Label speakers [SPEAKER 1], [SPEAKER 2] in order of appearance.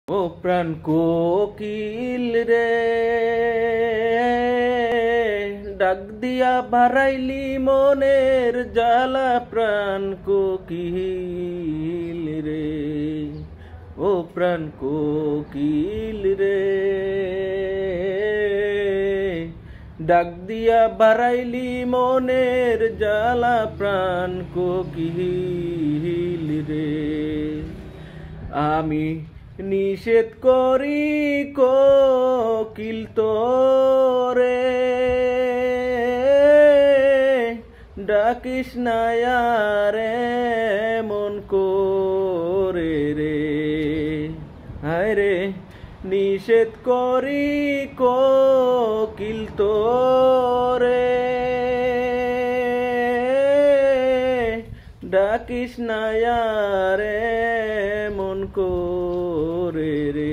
[SPEAKER 1] ও প্রাণ কোকিল রে, ডাক দিয়া বাড়াইলি মনের জ্বালা। প্রাণ কোকিল রে, ও প্রাণ কোকিল রে, ডাক দিয়া বাড়াইলি মনের জ্বালা। প্রাণ কোকিল রে, আমি নিষেধ করি কোকিল তোরে, ডাকিস না আরে মন করে রে। হায় রে, নিষেধ করি কোকিল তোরে, ডাকিস না আরে মন করে রে।